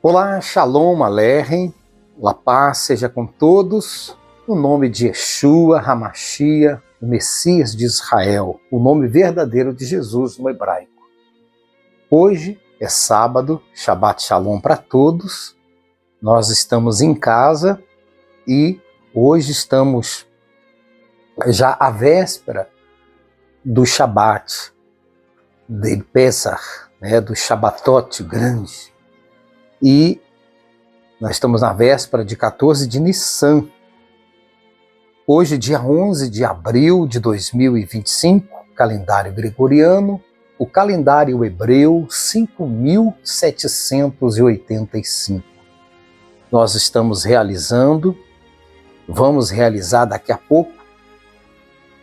Olá, Shalom Aleichem, a paz seja com todos, no nome de Yeshua HaMashiach, o Messias de Israel, o nome verdadeiro de Jesus no hebraico. Hoje é sábado, Shabbat Shalom para todos, nós estamos em casa e hoje estamos já à véspera do Shabbat, de Pesach, do Shabbatot grande. E nós estamos na véspera de 14 de Nissan. Hoje, dia 11 de abril de 2025, calendário gregoriano, o calendário hebreu 5.785. Nós estamos vamos realizar daqui a pouco,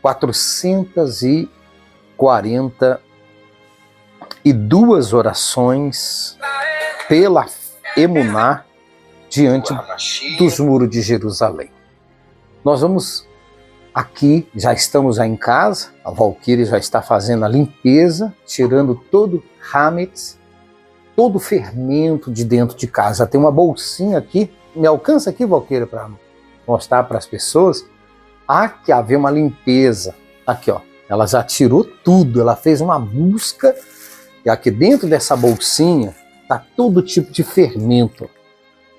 442 orações pela Emuná diante dos muros de Jerusalém. Nós vamos aqui, já estamos em casa, a Valquíria já está fazendo a limpeza, tirando todo hametz, todo o fermento de dentro de casa. Tem uma bolsinha aqui, me alcança aqui, Valquíria, para mostrar para as pessoas. Há que haver uma limpeza. Aqui, ó, ela já tirou tudo, ela fez uma busca, e aqui dentro dessa bolsinha está todo tipo de fermento.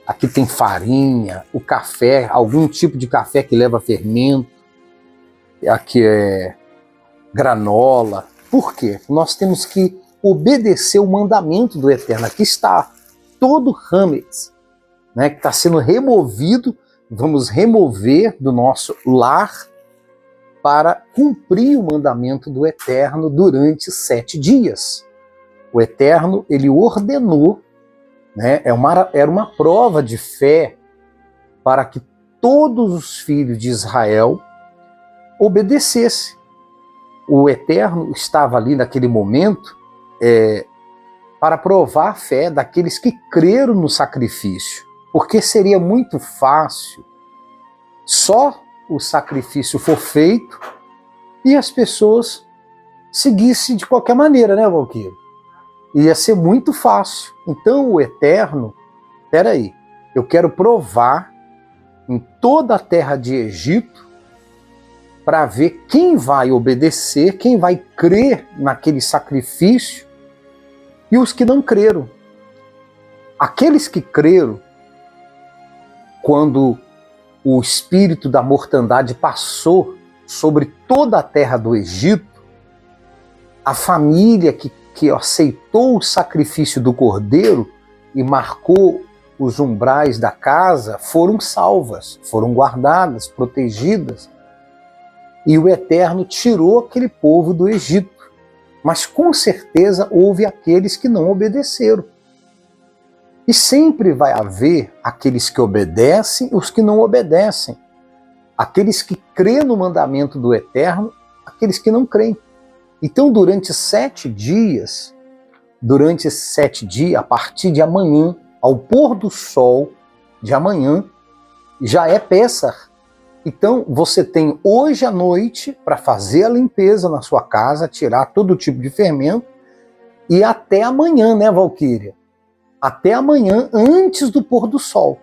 Aqui tem farinha, o café, algum tipo de café que leva fermento. Aqui é granola. Por quê? Nós temos que obedecer o mandamento do Eterno. Aqui está todo o hametz, que está sendo removido. Vamos remover do nosso lar para cumprir o mandamento do Eterno durante 7 dias. O Eterno, ele ordenou, era uma prova de fé para que todos os filhos de Israel obedecessem. O Eterno estava ali naquele momento para provar a fé daqueles que creram no sacrifício, porque seria muito fácil só o sacrifício for feito e as pessoas seguissem de qualquer maneira, né, Valquíria? Ia ser muito fácil. Então o Eterno, peraí, eu quero provar em toda a terra de Egito para ver quem vai obedecer, quem vai crer naquele sacrifício e os que não creram. Aqueles que creram, quando o espírito da mortandade passou sobre toda a terra do Egito, a família que aceitou o sacrifício do cordeiro e marcou os umbrais da casa foram salvas, foram guardadas, protegidas. E o Eterno tirou aquele povo do Egito. Mas com certeza houve aqueles que não obedeceram. E sempre vai haver aqueles que obedecem e os que não obedecem. Aqueles que crêem no mandamento do Eterno, aqueles que não creem. Então, durante 7 dias, a partir de amanhã, ao pôr do sol de amanhã, já é Pesach. Então, você tem hoje à noite para fazer a limpeza na sua casa, tirar todo tipo de fermento, e até amanhã, né, Valquíria? Até amanhã, antes do pôr do sol.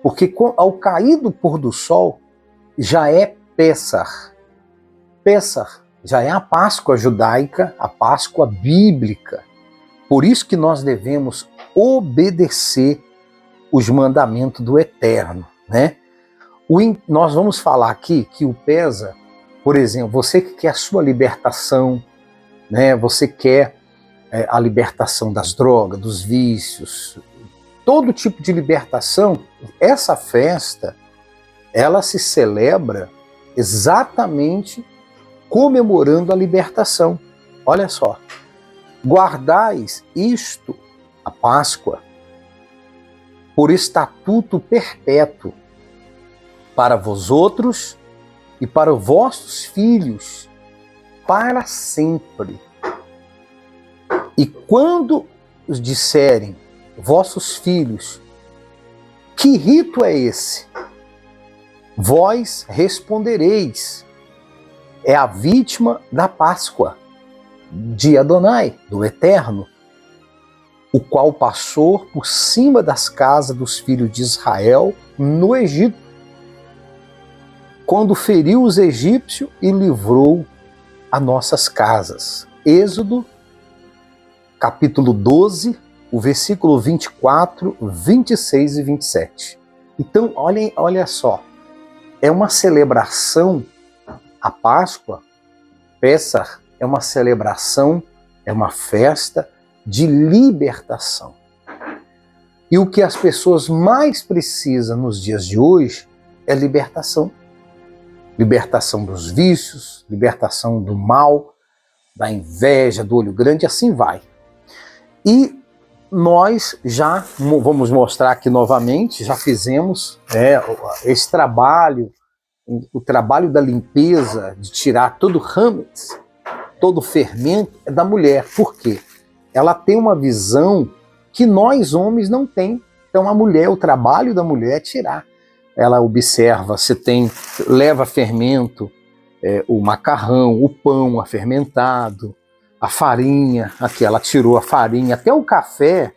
Porque ao cair do pôr do sol, já é Pesach. Pesach já é a Páscoa judaica, a Páscoa bíblica. Por isso que nós devemos obedecer os mandamentos do Eterno, Nós vamos falar aqui que o Pesach, por exemplo, você que quer a sua libertação, você quer a libertação das drogas, dos vícios, todo tipo de libertação, essa festa, ela se celebra exatamente comemorando a libertação. Olha só, guardais isto, a Páscoa, por estatuto perpétuo, para vós outros e para vossos filhos, para sempre. E quando os disserem vossos filhos, que rito é esse? Vós respondereis, é a vítima da Páscoa. de Adonai, do Eterno, o qual passou por cima das casas dos filhos de Israel no Egito, quando feriu os egípcios e livrou as nossas casas. Êxodo, capítulo 12, o versículo 24, 26 e 27. Então, olha só, é uma celebração, a Páscoa, Pessah, é uma celebração, é uma festa de libertação. E o que as pessoas mais precisam nos dias de hoje é libertação. Libertação dos vícios, libertação do mal, da inveja, do olho grande, assim vai. E nós já vamos mostrar aqui novamente, já fizemos esse trabalho, o trabalho da limpeza, de tirar todo o hametz, todo o fermento, é da mulher. Por quê? Ela tem uma visão que nós homens não tem. Então a mulher, o trabalho da mulher é tirar. Ela observa se leva fermento, o macarrão, o pão afermentado, a farinha, aqui ela tirou a farinha, até o café,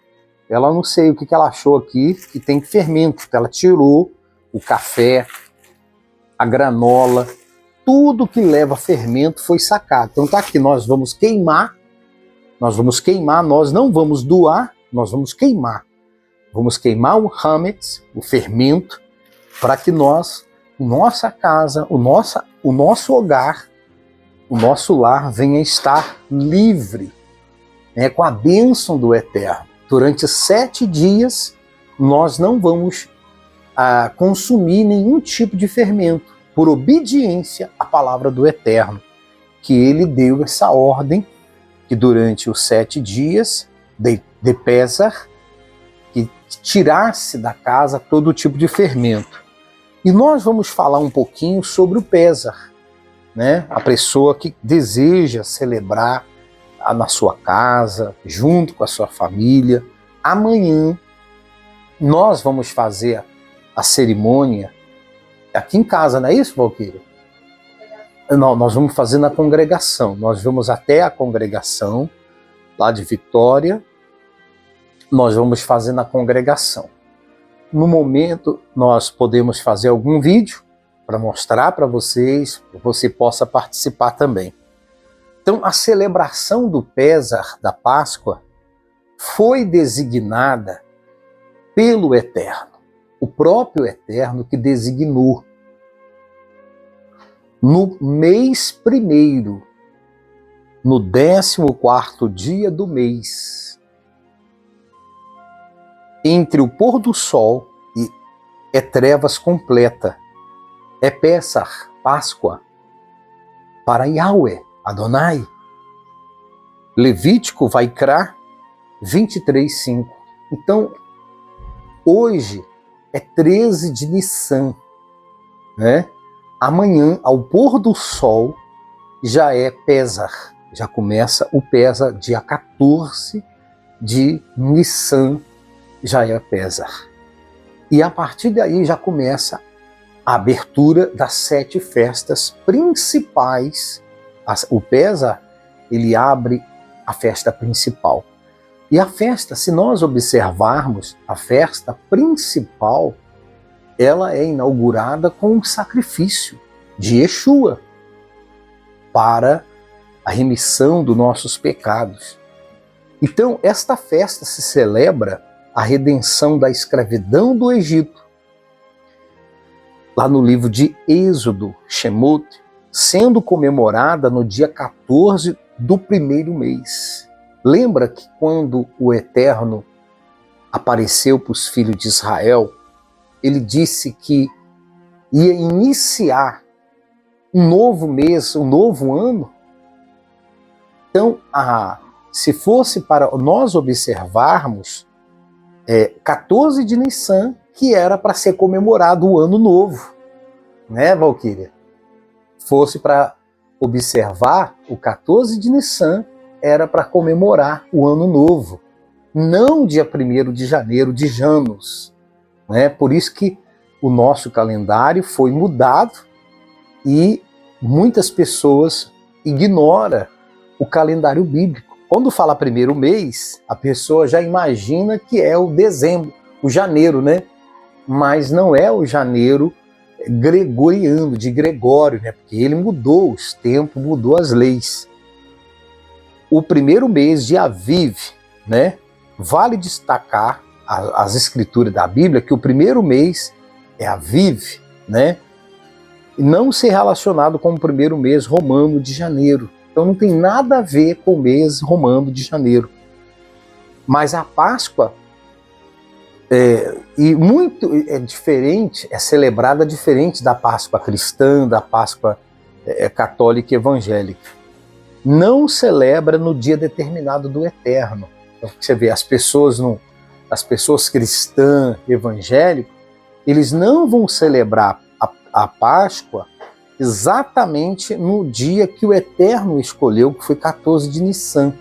ela não sei o que ela achou aqui, que tem fermento, ela tirou o café, a granola, tudo que leva fermento foi sacado. Então tá aqui, nós vamos queimar, nós não vamos doar, nós vamos queimar. Vamos queimar o hametz, o fermento, para que nossa casa, o nosso hogar, o nosso lar venha estar livre, com a bênção do Eterno. Durante 7 dias, nós não vamos consumir nenhum tipo de fermento, por obediência à palavra do Eterno, que ele deu essa ordem, que durante os 7 dias de Pessah, que tirasse da casa todo tipo de fermento. E nós vamos falar um pouquinho sobre o Pessah, a pessoa que deseja celebrar na sua casa, junto com a sua família. Amanhã nós vamos fazer a cerimônia aqui em casa, não é isso, Valquíria? Não, nós vamos fazer na congregação. Nós vamos até a congregação, lá de Vitória, nós vamos fazer na congregação. No momento, nós podemos fazer algum vídeo para mostrar para vocês, que você possa participar também. Então, a celebração do Pessah, da Páscoa, foi designada pelo Eterno, o próprio Eterno que designou. No mês primeiro, no 14º dia do mês, entre o pôr do sol e trevas completa, é Pessah, Páscoa, para Yahweh, Adonai. Levítico Vaikra 23:5. Então, hoje é 13 de Nissan, Amanhã, ao pôr do sol, já é Pessah, já começa o Pessah, dia 14 de Nissan, já é Pessah. E a partir daí já começa a abertura das 7 festas principais. O Pessah, ele abre a festa principal. E a festa, se nós observarmos, a festa principal, ela é inaugurada com um sacrifício de Yeshua para a remissão dos nossos pecados. Então, esta festa se celebra a redenção da escravidão do Egito. Lá no livro de Êxodo, Shemot, sendo comemorada no dia 14 do primeiro mês. Lembra que quando o Eterno apareceu para os filhos de Israel, ele disse que ia iniciar um novo mês, um novo ano? Então, se fosse para nós observarmos, 14 de Nissan, que era para ser comemorado o ano novo, Valquíria? Fosse para observar, o 14 de Nissan era para comemorar o ano novo, não dia 1º de janeiro de Janos. Por isso que o nosso calendário foi mudado e muitas pessoas ignoram o calendário bíblico. Quando fala primeiro mês, a pessoa já imagina que é o dezembro, o janeiro, né? Mas não é o janeiro gregoriano, de Gregório, né? Porque ele mudou os tempos, mudou as leis. O primeiro mês de Aviv, né? Vale destacar as escrituras da Bíblia que o primeiro mês é Aviv, né? E não ser relacionado com o primeiro mês romano de janeiro. Então não tem nada a ver com o mês romano de janeiro. Mas a Páscoa é diferente, é celebrada diferente da Páscoa cristã, da Páscoa católica e evangélica. Não celebra no dia determinado do Eterno. Então, você vê, as pessoas cristãs, evangélicas, eles não vão celebrar a Páscoa exatamente no dia que o Eterno escolheu, que foi 14 de Nissan.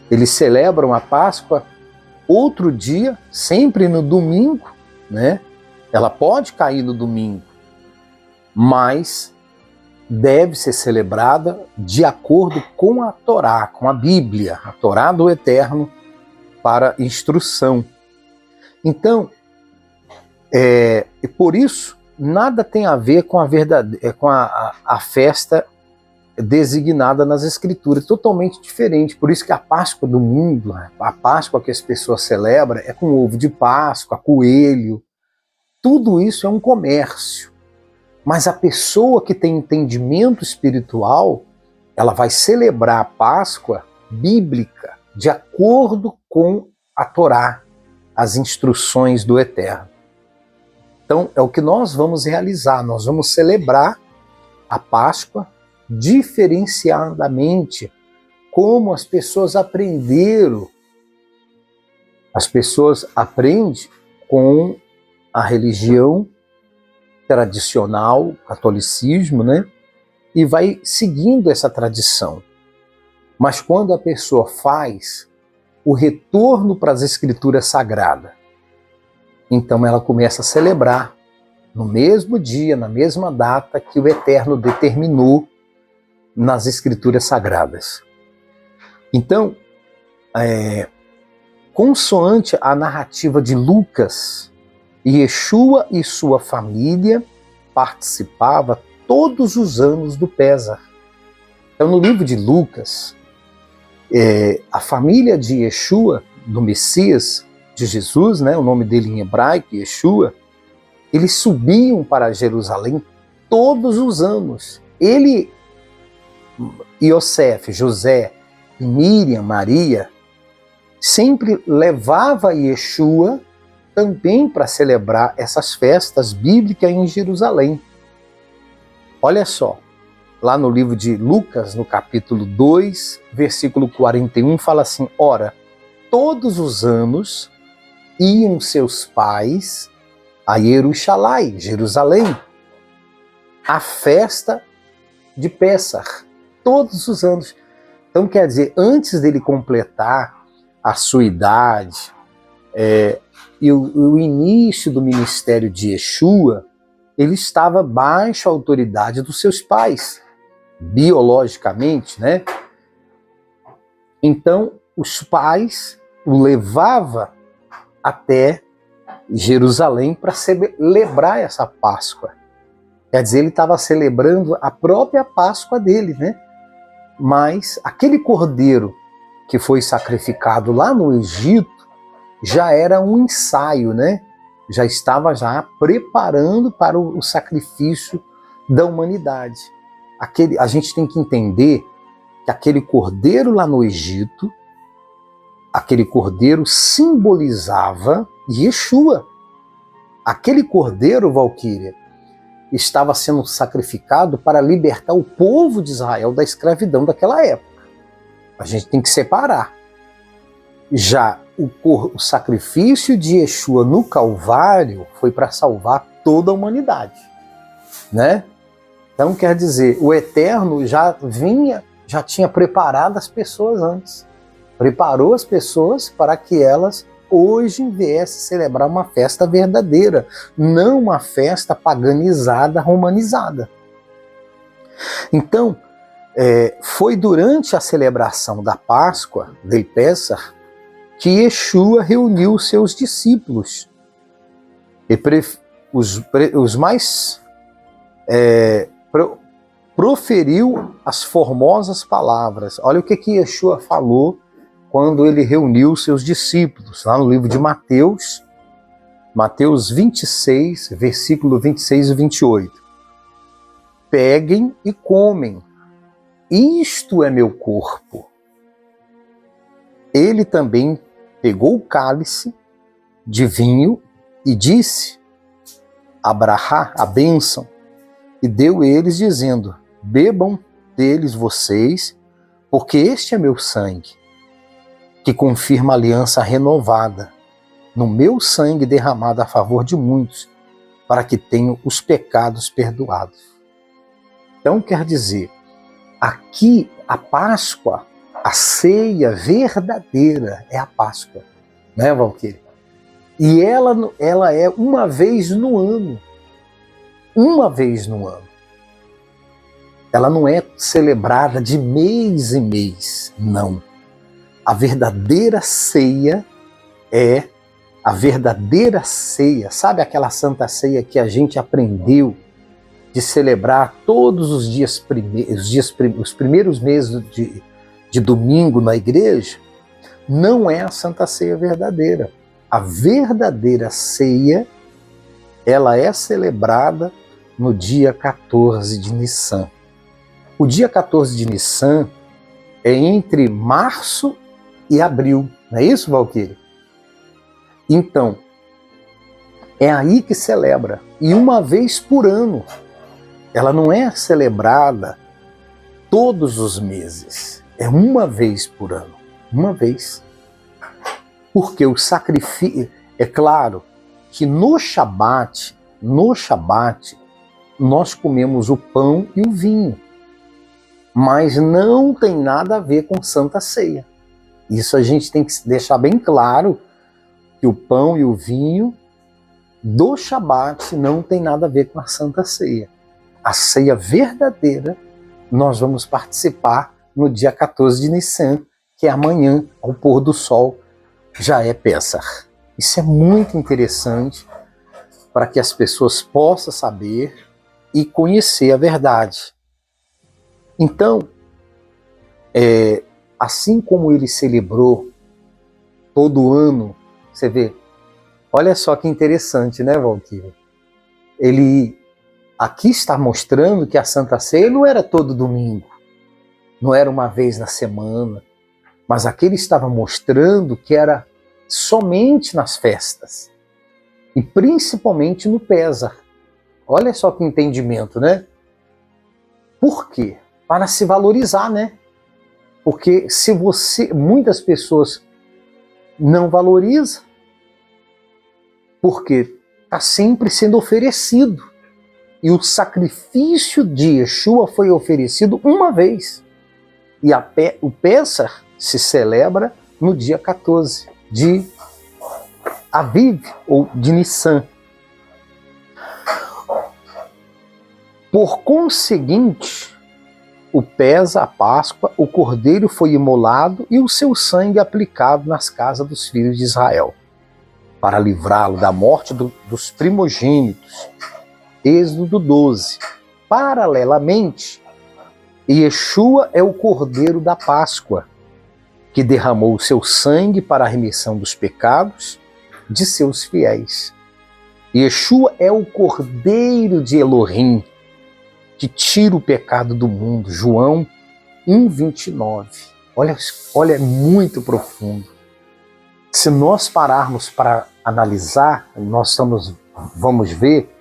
Eles celebram a Páscoa outro dia, sempre no domingo, né? Ela pode cair no domingo, mas deve ser celebrada de acordo com a Torá, com a Bíblia, a Torá do Eterno para instrução. Então, por isso, nada tem a ver com a festa designada nas Escrituras, totalmente diferente. Por isso que a Páscoa do mundo, a Páscoa que as pessoas celebram, é com ovo de Páscoa, coelho. Tudo isso é um comércio. Mas a pessoa que tem entendimento espiritual, ela vai celebrar a Páscoa bíblica de acordo com a Torá, as instruções do Eterno. Então, é o que nós vamos realizar. Nós vamos celebrar a Páscoa diferenciadamente, como as pessoas aprenderam. As pessoas aprendem com a religião tradicional, catolicismo, né? E vai seguindo essa tradição. Mas quando a pessoa faz o retorno para as Escrituras Sagradas, então ela começa a celebrar no mesmo dia, na mesma data que o Eterno determinou nas Escrituras Sagradas. Então, consoante a narrativa de Lucas, Yeshua e sua família participavam todos os anos do Pésar. Então, no livro de Lucas, a família de Yeshua, do Messias, de Jesus, né, o nome dele em hebraico, Yeshua, eles subiam para Jerusalém todos os anos. Ele, Yosef, José, Miriam, Maria, sempre levava Yeshua também para celebrar essas festas bíblicas em Jerusalém. Olha só, lá no livro de Lucas, no capítulo 2, versículo 41, fala assim: ora, todos os anos iam seus pais a Jerusalém, a festa de Pêssar, todos os anos. Então, quer dizer, antes dele completar a sua idade, e o início do ministério de Yeshua, ele estava baixo a autoridade dos seus pais, biologicamente, né? Então, os pais o levavam até Jerusalém para celebrar essa Páscoa. Quer dizer, ele estava celebrando a própria Páscoa dele, né? Mas aquele cordeiro que foi sacrificado lá no Egito já era um ensaio, né? Já estava preparando para o sacrifício da humanidade. A gente tem que entender que aquele cordeiro lá no Egito, aquele cordeiro simbolizava Yeshua. Aquele cordeiro, Valquíria, estava sendo sacrificado para libertar o povo de Israel da escravidão daquela época. A gente tem que separar. Já o sacrifício de Yeshua no Calvário foi para salvar toda a humanidade, né? Então, quer dizer, o Eterno já tinha preparado as pessoas antes. Preparou as pessoas para que elas hoje viessem celebrar uma festa verdadeira, não uma festa paganizada, romanizada. Então, Foi durante a celebração da Páscoa, del Pessah, que Yeshua reuniu seus discípulos. E os mais proferiu as formosas palavras. Olha o que Yeshua falou quando ele reuniu seus discípulos, lá no livro de Mateus, Mateus 26, versículo 26 e 28. Peguem e comem, isto é meu corpo. Ele também pegou o cálice de vinho e disse, abrahá, a bênção, e deu eles dizendo, bebam deles vocês, porque este é meu sangue, que confirma a aliança renovada, no meu sangue derramado a favor de muitos, para que tenham os pecados perdoados. Então quer dizer, aqui a Páscoa, a ceia verdadeira é a Páscoa, né, Valquíria? E ela é uma vez no ano. Uma vez no ano. Ela não é celebrada de mês em mês, não. A verdadeira ceia é a verdadeira ceia. Sabe aquela Santa Ceia que a gente aprendeu de celebrar todos os dias, os primeiros meses de domingo na igreja? Não é a Santa Ceia verdadeira. A verdadeira ceia, ela é celebrada no dia 14 de Nissan. O dia 14 de Nissan é entre março e abril. Não é isso, Valquíria? Então, é aí que celebra. E uma vez por ano. Ela não é celebrada todos os meses. É uma vez por ano. Uma vez. Porque o sacrifício... É claro que no Shabat, nós comemos o pão e o vinho. Mas não tem nada a ver com Santa Ceia. Isso a gente tem que deixar bem claro, que o pão e o vinho do Shabat não tem nada a ver com a Santa Ceia. A ceia verdadeira nós vamos participar no dia 14 de Nissan, que é amanhã, ao pôr do sol, já é Pessah. Isso é muito interessante para que as pessoas possam saber e conhecer a verdade. Então, assim como ele celebrou todo ano, você vê, olha só que interessante, né, Valquíria? Ele aqui está mostrando que a Santa Ceia não era todo domingo, não era uma vez na semana, mas aqui ele estava mostrando que era somente nas festas, e principalmente no Pessah. Olha só que entendimento, né? Por quê? Para se valorizar, né? Porque muitas pessoas não valorizam, porque está sempre sendo oferecido. E o sacrifício de Yeshua foi oferecido uma vez. E o Pessah se celebra no dia 14 de Aviv, ou de Nissan. Por conseguinte, o Pessah, a Páscoa, o cordeiro foi imolado e o seu sangue aplicado nas casas dos filhos de Israel, para livrá-lo da morte dos primogênitos. Êxodo 12. Paralelamente, Yeshua é o cordeiro da Páscoa, que derramou o seu sangue para a remissão dos pecados de seus fiéis. Yeshua é o cordeiro de Elohim, que tira o pecado do mundo. João 1:29. Olha, é muito profundo. Se nós pararmos para analisar, vamos ver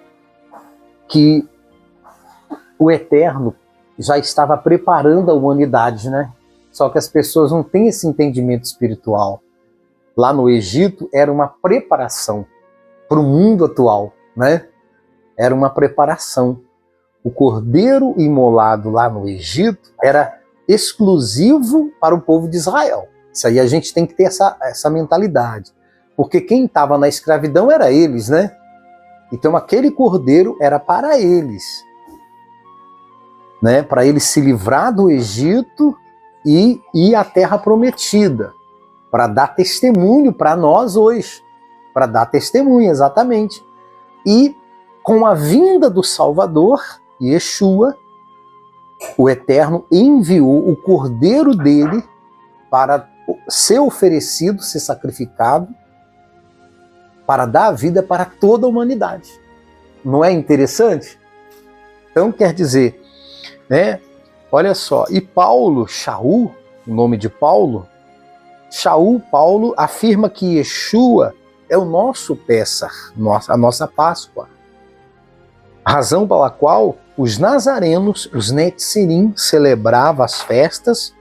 que o Eterno já estava preparando a humanidade, né? Só que as pessoas não têm esse entendimento espiritual. Lá no Egito era uma preparação para o mundo atual, né? Era uma preparação. O cordeiro imolado lá no Egito era exclusivo para o povo de Israel. Isso aí a gente tem que ter essa mentalidade. Porque quem estava na escravidão era eles, né? Então aquele cordeiro era para eles. né, para ele se livrar do Egito e ir à terra prometida, para dar testemunho para nós hoje, para dar testemunho, exatamente. E com a vinda do Salvador, Yeshua, o Eterno enviou o Cordeiro dele para ser oferecido, ser sacrificado, para dar a vida para toda a humanidade. Não é interessante? Então quer dizer, né? Olha só, e Paulo, Shaul, o nome de Paulo, Paulo afirma que Yeshua é o nosso Pessah, a nossa Páscoa. Razão pela qual os nazarenos, os Netzirim, celebravam as festas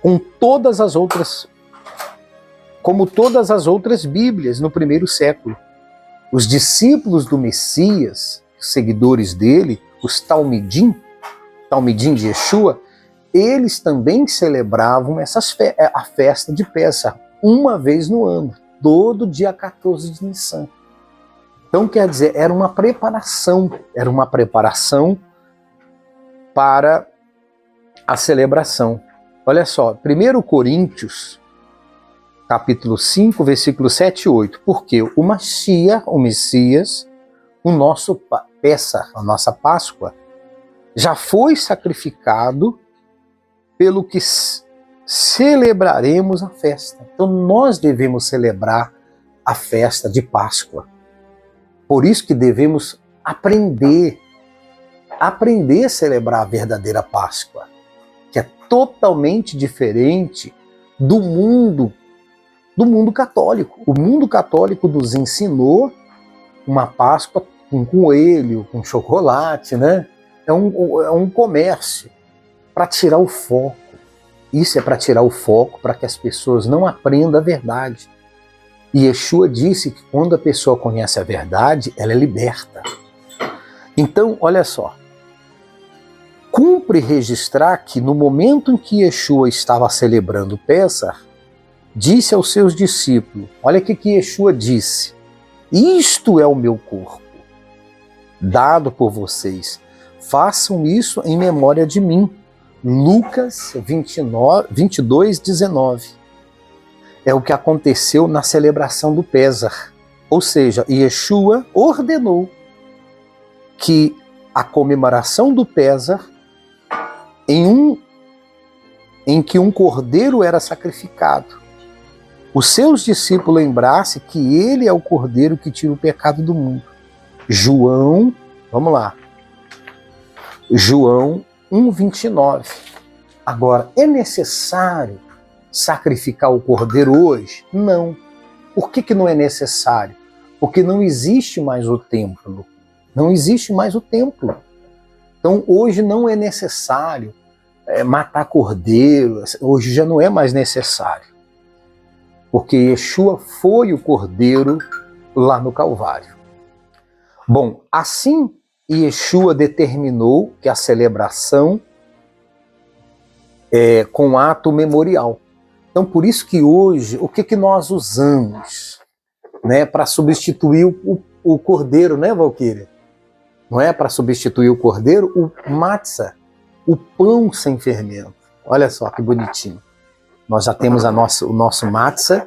como todas as outras Bíblias no primeiro século. Os discípulos do Messias, seguidores dele, os Talmidim de Yeshua, eles também celebravam a festa de Pessah uma vez no ano, todo dia 14 de Nissan. Então, quer dizer, era uma preparação para a celebração. Olha só, 1 Coríntios, capítulo 5, versículo 7 e 8. Porque o Mashiach, o Messias, o nosso Pessah, a nossa Páscoa, já foi sacrificado, pelo que celebraremos a festa. Então nós devemos celebrar a festa de Páscoa. Por isso que devemos aprender a celebrar a verdadeira Páscoa, que é totalmente diferente do mundo católico. O mundo católico nos ensinou uma Páscoa com coelho, com chocolate, né? É um comércio para tirar o foco. Isso é para tirar o foco, para que as pessoas não aprendam a verdade. E Yeshua disse que quando a pessoa conhece a verdade, ela é liberta. Então, olha só. Cumpre registrar que no momento em que Yeshua estava celebrando o Pessah, disse aos seus discípulos, olha o que Yeshua disse: isto é o meu corpo, dado por vocês. Façam isso em memória de mim. Lucas 22, 19. É o que aconteceu na celebração do Pessah. Ou seja, Yeshua ordenou que a comemoração do Pessah, em que um cordeiro era sacrificado, os seus discípulos lembrassem que ele é o cordeiro que tira o pecado do mundo. João, vamos lá. João 1:29. Agora, é necessário sacrificar o cordeiro hoje? Não. Por que não é necessário? Porque não existe mais o templo. Não existe mais o templo. Então, hoje não é necessário matar cordeiro. Hoje já não é mais necessário. Porque Yeshua foi o cordeiro lá no Calvário. Bom, assim Yeshua determinou que a celebração é com ato memorial. Então, por isso que hoje, o que nós usamos, né, para substituir o cordeiro, né, Valquíria? Não é para substituir o cordeiro, o matzah, o pão sem fermento. Olha só que bonitinho. Nós já temos o nosso matzah,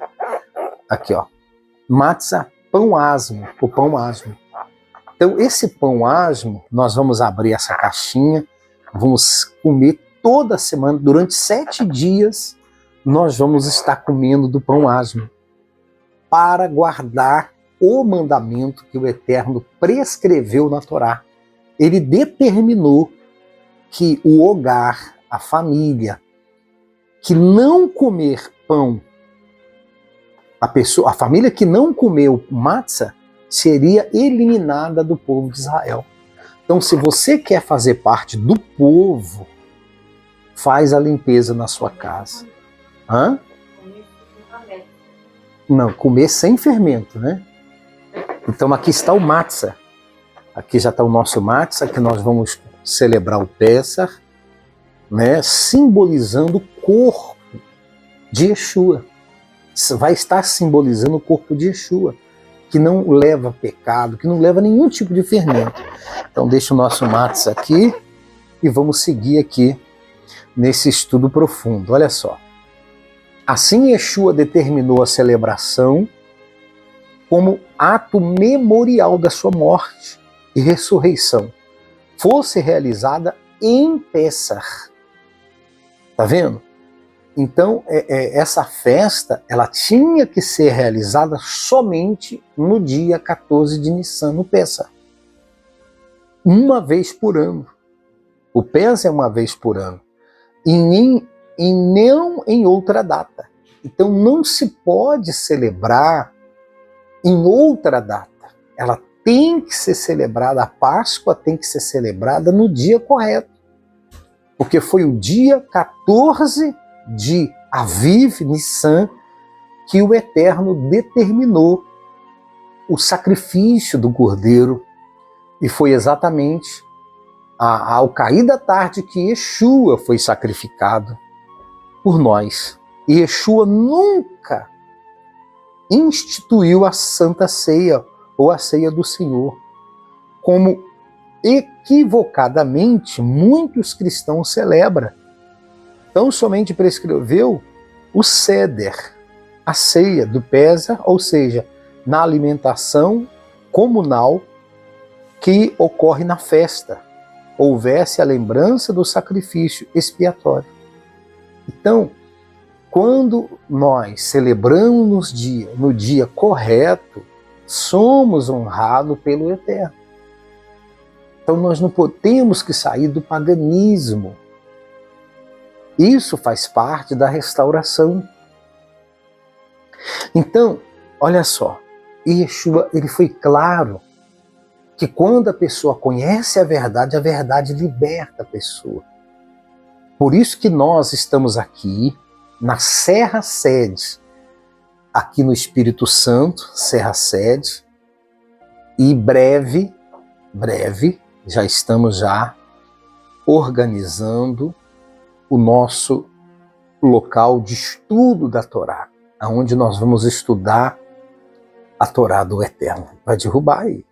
aqui ó, matzah, pão asmo, o pão asmo. Então esse pão asmo, nós vamos abrir essa caixinha, vamos comer toda semana, durante 7 dias, nós vamos estar comendo do pão asmo, para guardar o mandamento que o Eterno prescreveu na Torá. Ele determinou que o hogar, a família, que não comer pão, a família que não comeu matzah, seria eliminada do povo de Israel. Então, se você quer fazer parte do povo, faz a limpeza na sua casa. Hã? Não, comer sem fermento, né? Então, aqui está o matzah. Aqui já está o nosso matzah, que nós vamos celebrar o Pessah, né, simbolizando o corpo de Yeshua. Vai estar simbolizando o corpo de Yeshua, que não leva pecado, que não leva nenhum tipo de fermento. Então deixa o nosso matzah aqui, e vamos seguir aqui nesse estudo profundo. Olha só. Assim, Yeshua determinou a celebração como ato memorial da sua morte e ressurreição fosse realizada em Pessach. Tá vendo? Então, essa festa, ela tinha que ser realizada somente no dia 14 de Nissan, no Pessach. Uma vez por ano. O Pessach é uma vez por ano. E não em outra data. Então, não se pode celebrar em outra data. Ela tem que ser celebrada, a Páscoa tem que ser celebrada no dia correto. Porque foi o dia 14 de Aviv, Nissan, que o Eterno determinou o sacrifício do cordeiro. E foi exatamente ao cair da tarde que Yeshua foi sacrificado por nós. E Yeshua nunca instituiu a Santa Ceia ou a Ceia do Senhor, como equivocadamente muitos cristãos celebram. Então somente prescreveu o Seder, a ceia do Pessach, ou seja, na alimentação comunal que ocorre na festa, houvesse a lembrança do sacrifício expiatório. Então, quando nós celebramos no dia correto, somos honrados pelo Eterno. Então nós não temos que sair do paganismo. Isso faz parte da restauração. Então, olha só, Yeshua, ele foi claro que quando a pessoa conhece a verdade liberta a pessoa. Por isso que nós estamos aqui na Serra Sede, aqui no Espírito Santo, Serra Sede, e breve, já estamos organizando o nosso local de estudo da Torá, onde nós vamos estudar a Torá do Eterno. Vai derrubar aí.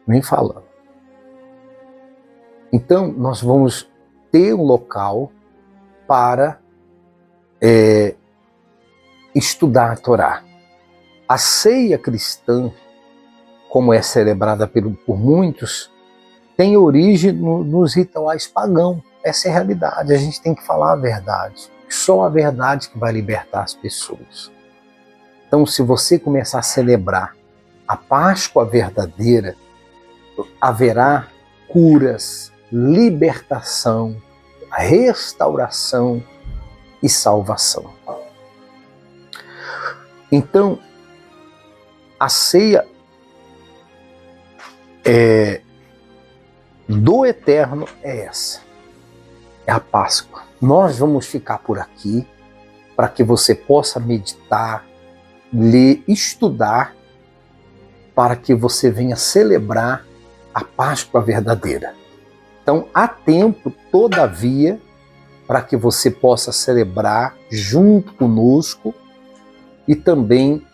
Nem falando. Então, nós vamos ter um local para estudar a Torá. A ceia cristã, como é celebrada por muitos, tem origem nos rituais pagãos. Essa é a realidade, a gente tem que falar a verdade. Só a verdade que vai libertar as pessoas. Então, se você começar a celebrar a Páscoa verdadeira, haverá curas, libertação, restauração e salvação. Então, a ceia do Eterno é essa. É a Páscoa. Nós vamos ficar por aqui para que você possa meditar, ler, estudar, para que você venha celebrar a Páscoa verdadeira. Então, há tempo, todavia, para que você possa celebrar junto conosco e também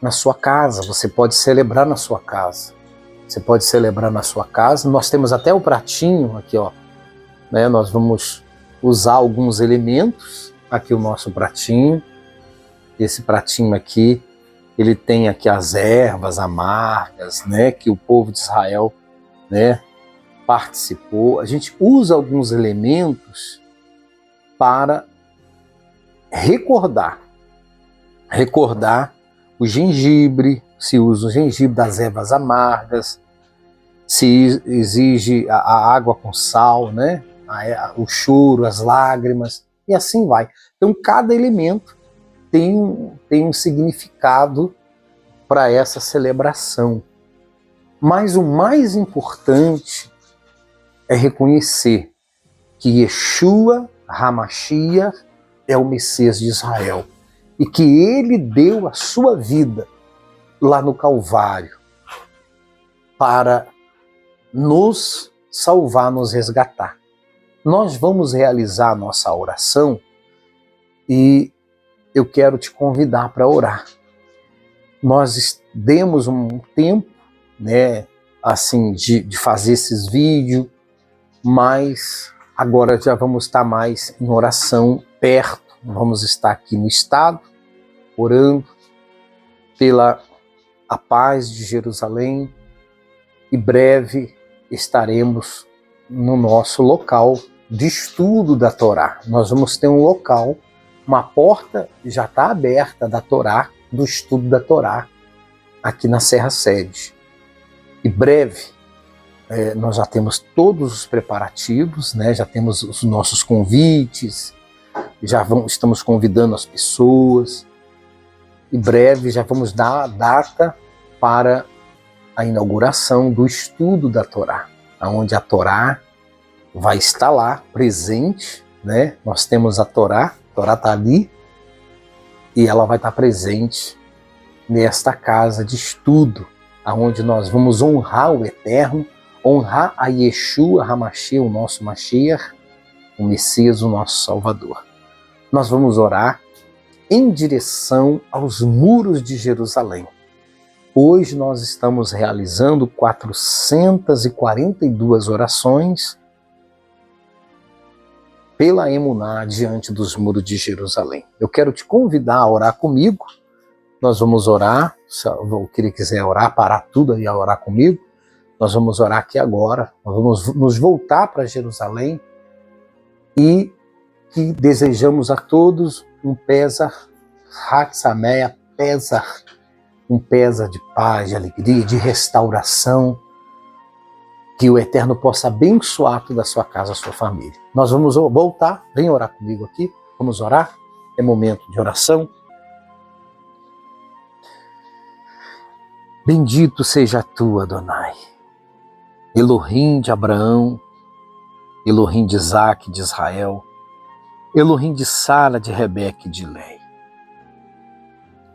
na sua casa. Você pode celebrar na sua casa. Você pode celebrar na sua casa. Nós temos até o pratinho aqui, ó. Né? Nós vamos usar alguns elementos. Aqui o nosso pratinho. Esse pratinho aqui, ele tem aqui as ervas amargas, né? Que o povo de Israel, né, participou. A gente usa alguns elementos para recordar o gengibre, se usa o gengibre das ervas amargas, se exige a água com sal, né? O choro, as lágrimas, e assim vai. Então, cada elemento tem um significado para essa celebração. Mas o mais importante é reconhecer que Yeshua HaMashiach é o Messias de Israel e que ele deu a sua vida lá no Calvário para nos salvar, nos resgatar. Nós vamos realizar a nossa oração e eu quero te convidar para orar. Nós demos um tempo, né, assim de fazer esses vídeos, mas agora já vamos estar mais em oração perto. Vamos estar aqui no estado, orando pela a paz de Jerusalém, e breve estaremos no nosso local de estudo da Torá. Nós vamos ter um local, uma porta já está aberta da Torá, do estudo da Torá, aqui na Serra Sede. E breve nós já temos todos os preparativos, né? Já temos os nossos convites, estamos convidando as pessoas. E breve já vamos dar a data para a inauguração do estudo da Torá, onde a Torá vai estar lá presente, né? Nós temos a Torá está ali, e ela vai estar presente nesta casa de estudo, onde nós vamos honrar o Eterno, honrar a Yeshua HaMashiach, o nosso Mashiach, o Messias, o nosso Salvador. Nós vamos orar em direção aos muros de Jerusalém. Hoje nós estamos realizando 442 orações pela Emuná diante dos muros de Jerusalém. Eu quero te convidar a orar comigo. Nós vamos orar, se ele quiser orar, parar tudo e orar comigo. Nós vamos orar aqui agora. Nós vamos nos voltar para Jerusalém e que desejamos a todos um Pesach Hatzameia, um Pesach de paz, de alegria, de restauração, que o Eterno possa abençoar toda a sua casa, a sua família. Nós vamos voltar, vem orar comigo aqui, vamos orar, é momento de oração. Bendito seja tu, Adonai, Elohim de Abraão, Elohim de Isaac, de Israel, Elohim de Sara, de Rebeca e de Lei.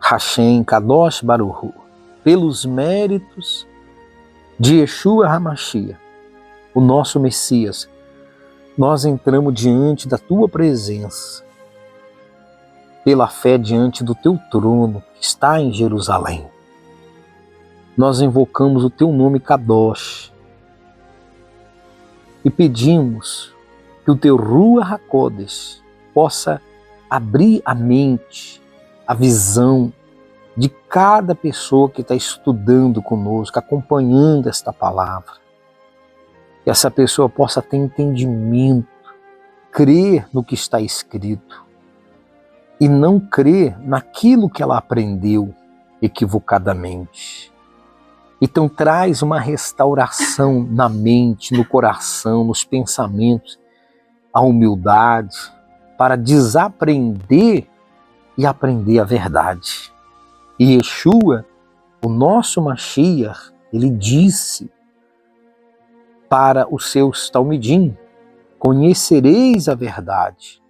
Hashem, Kadosh Baruhu, pelos méritos de Yeshua HaMashiach, o nosso Messias, nós entramos diante da tua presença, pela fé diante do teu trono, que está em Jerusalém. Nós invocamos o teu nome Kadosh e pedimos que o teu Ruach HaKodesh possa abrir a mente, a visão de cada pessoa que está estudando conosco, acompanhando esta palavra. Que essa pessoa possa ter entendimento, crer no que está escrito e não crer naquilo que ela aprendeu equivocadamente. Então traz uma restauração na mente, no coração, nos pensamentos, a humildade, para desaprender e aprender a verdade. E Yeshua, o nosso Mashiach, ele disse para os seus talmidim: conhecereis a verdade,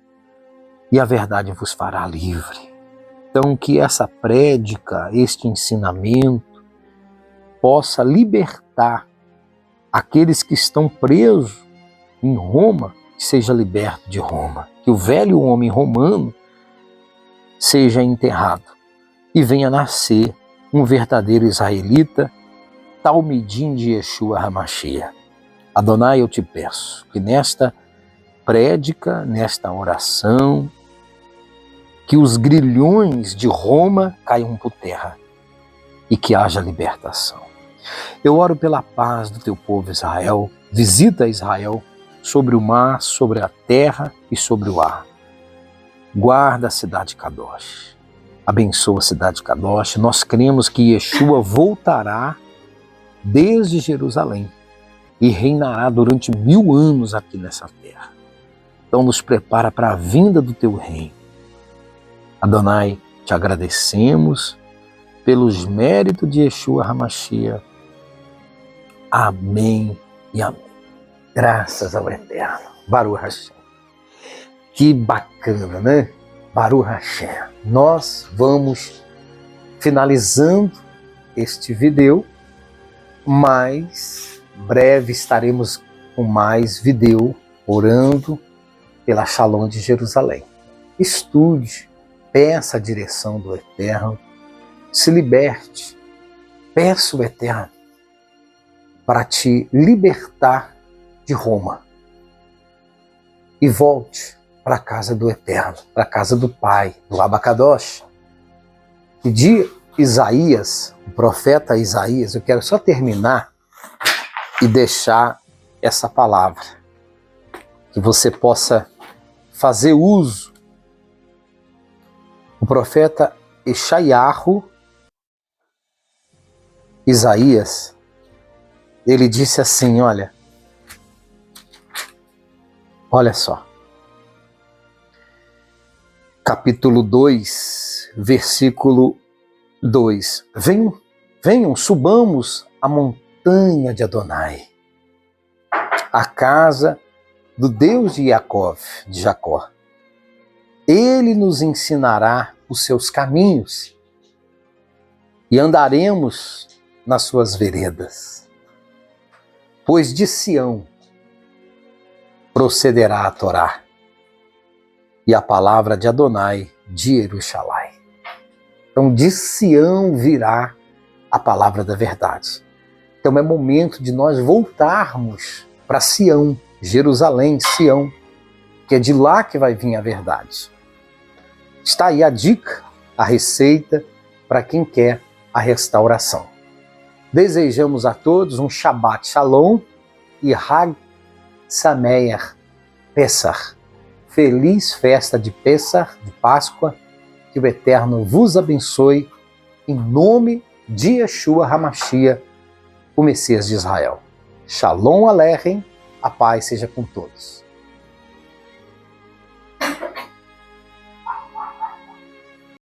e a verdade vos fará livre. Então que essa prédica, este ensinamento, possa libertar aqueles que estão presos em Roma, que seja liberto de Roma. Que o velho homem romano seja enterrado e venha nascer um verdadeiro israelita, talmidim de Yeshua HaMashiach. Adonai, eu te peço que nesta prédica, nesta oração, que os grilhões de Roma caiam por terra e que haja libertação. Eu oro pela paz do teu povo Israel. Visita Israel sobre o mar, sobre a terra e sobre o ar. Guarda a cidade Kadosh. Abençoa a cidade Kadosh. Nós cremos que Yeshua voltará desde Jerusalém e reinará durante 1000 anos aqui nessa terra. Então nos prepara para a vinda do teu reino. Adonai, te agradecemos pelos méritos de Yeshua HaMashiach. Amém e amém. Graças ao Eterno. Baruch Hashem. Que bacana, né? Baruch Hashem. Nós vamos finalizando este vídeo, mas breve estaremos com mais vídeo orando pela Shalom de Jerusalém. Estude, peça a direção do Eterno, se liberte, peça o Eterno para te libertar de Roma e volte para a casa do Eterno, para a casa do Pai, do Abacadosh. E de Isaías, o profeta Isaías, eu quero só terminar e deixar essa palavra, que você possa fazer uso. O profeta Eshaiahu, Isaías, ele disse assim, olha só, capítulo 2, versículo 2, venham, subamos a montanha de Adonai, a casa do Deus de Jacó. Ele nos ensinará os seus caminhos e andaremos nas suas veredas. Pois de Sião procederá a Torá e a palavra de Adonai de Jerusalém. Então de Sião virá a palavra da verdade. Então é momento de nós voltarmos para Sião, Jerusalém, Sião, que é de lá que vai vir a verdade. Está aí a dica, a receita para quem quer a restauração. Desejamos a todos um Shabbat Shalom e Hag Sameach Pesach. Feliz festa de Pesach, de Páscoa, que o Eterno vos abençoe, em nome de Yeshua HaMashiach, o Messias de Israel. Shalom Aleichem, a paz seja com todos.